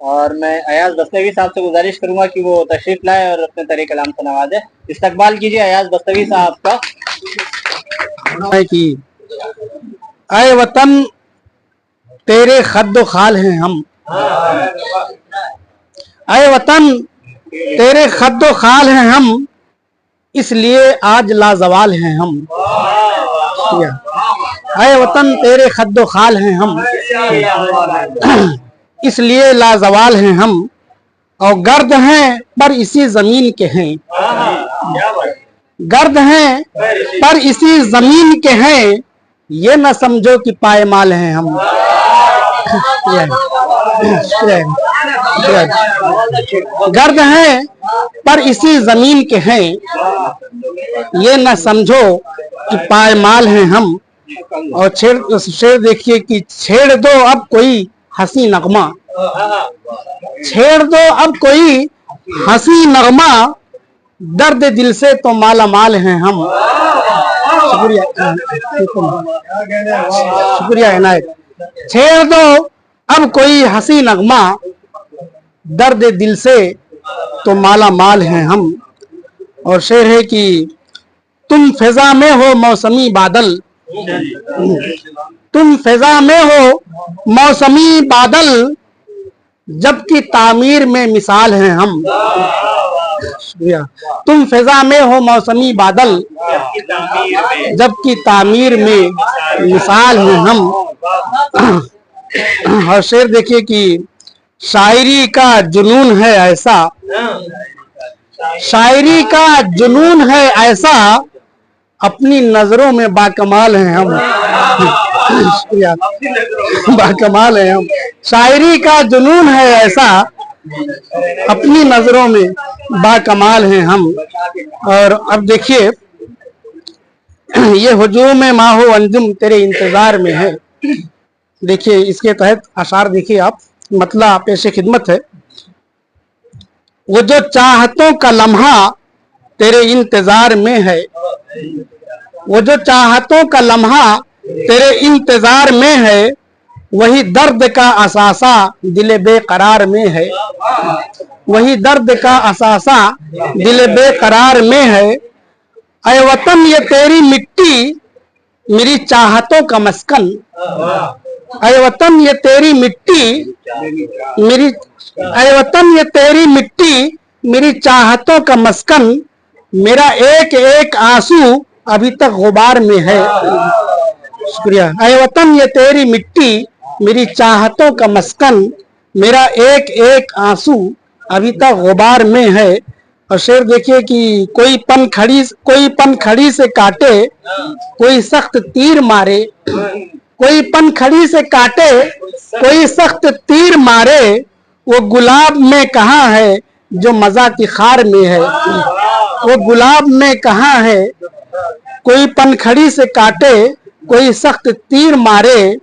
और मैं अयाज दस्तवी साहब से गुजारिश करूंगा कि वो तशरीफ लाए और अपने तरीके कलाम से नवाजे। इस्तकबाल कीजिए अयाज दस्तवी साहब का। कि आए वतन तेरे खद्दो खाल हैं हम, आए वतन तेरे खद्दो खाल हैं हम, इसलिए आज लाजवाल हैं हम। आए वतन तेरे खद्दो खाल हैं हम, इसलिए लाजवाल हैं हम, और गर्द हैं पर इसी जमीन के हैं, गर्द हैं पर इसी जमीन के हैं, ये न समझो कि पायमाल हैं हम। गर्द हैं पर इसी जमीन के हैं, ये न समझो कि पायमाल हैं हम। और शेर देखिए कि छेड़ दो अब कोई हंसी नगमा, छेड़ दो अब कोई हंसी नगमा, दर्द दिल से तो माला माल हैं हम। शुक्रिया, शुक्रिया इनायत। छेड़ दो अब कोई हंसी नगमा, दर्द दिल से तो माला माल हैं हम। और शेर है कि तुम फिजा में हो मौसमी बादल, तुम फिजा में हो मौसमी बादल, जबकि तामीर में मिसाल हैं हम। शुक्रिया। तुम फिजा में हो मौसमी बादल, जबकि तामीर में मिसाल हैं हम। और शेर देखिए कि शायरी का जुनून है ऐसा, शायरी का जुनून है ऐसा, अपनी नजरों में बाकमाल हैं हम। शुक्रिया, बाकमाल हैं हम। शायरी का जुनून है ऐसा, अपनी नजरों में बाकमाल हैं हम। और अब देखिए ये हुजूम माहो अंजुम तेरे इंतजार में है। देखिए इसके तहत अशार देखिए आप, मतलब पेशे खिदमत है। वो जो चाहतों का लम्हा तेरे इंतजार में है, वो जो चाहतों का लम्हा तेरे इंतजार में है, वही दर्द का असासा दिल बेकरार में है, वही दर्द का असासा दिल बेकरार में है। ऐ वतन ये तेरी मिट्टी मेरी चाहतों का मस्कन, ऐ वतन ये तेरी मिट्टी मेरी, ऐ वतन ये तेरी मिट्टी मेरी चाहतों का मस्कन, मेरा एक एक आंसू अभी तक गुबार में है। शुक्रिया। ऐ वतन ये तेरी मिट्टी मेरी चाहतों का मस्कन, मेरा एक एक आंसू अभी तक गुबार में है। और शेर देखिए कि कोई पनखड़ी से काटे, कोई सख्त तीर मारे, कोई पनखड़ी से काटे, कोई सख्त तीर मारे, वो गुलाब में कहाँ है जो मजा की खार में है, वो गुलाब में कहाँ है। कोई पनखड़ी से काटे, कोई सख्त तीर मारे,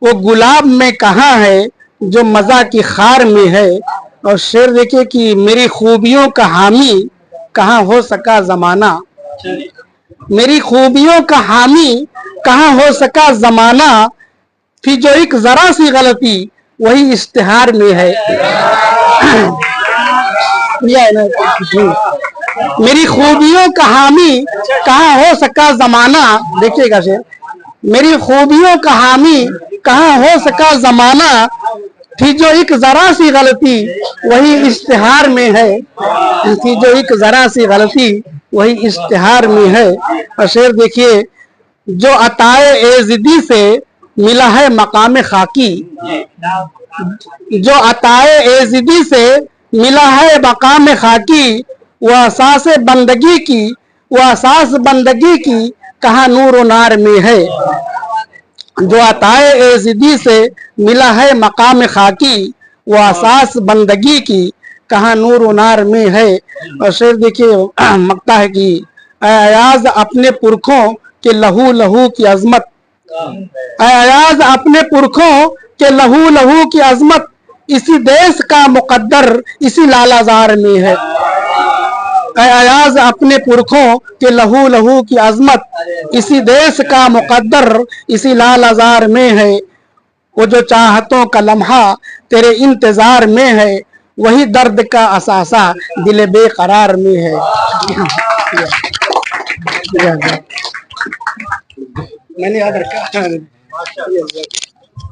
वो गुलाब में कहाँ है जो मजा की खार में है। और शेर देखिए कि मेरी खूबियों का हामी कहाँ हो सका जमाना, मेरी खूबियों का हामी कहाँ हो सका जमाना, फिर जो एक जरा सी गलती वही इश्तिहार में है। मेरी खूबियों का हामी कहाँ हो सका जमाना, देखिएगा शेर, मेरी खूबियों का हामी कहाँ हो सका जमाना, थी जो एक जरा सी गलती वही इश्तिहार में है, थी जो एक जरा सी गलती वही इश्तिहार में है। और शेर देखिए जो अताए एजिदी से मिला है मकाम खाकी, जो अताए एजिदी से मिला है मकाम खाकी, वह असास बंदगी की, वह असास बंदगी की कहाँ नूर नार में है। जो अताए एजिदी से मिला है मकाम खाकी, वो असास बंदगी की कहाँ नूर नार में है। और शेर देखिए मकता है कि अयाज अपने पुरखों के लहू लहू की अजमत, अयाज अपने पुरखों के लहू लहू की अजमत, इसी देश का मुकद्दर इसी लालाजार में है। अयाज अपने पुरखों के लहू लहू की अजमत, इसी देश का मुकद्दर इसी लाल अजार में है। वो जो चाहतों का लम्हा तेरे इंतजार में है, वही दर्द का असासा दिल बेकरार में है। मैंने याद रखा।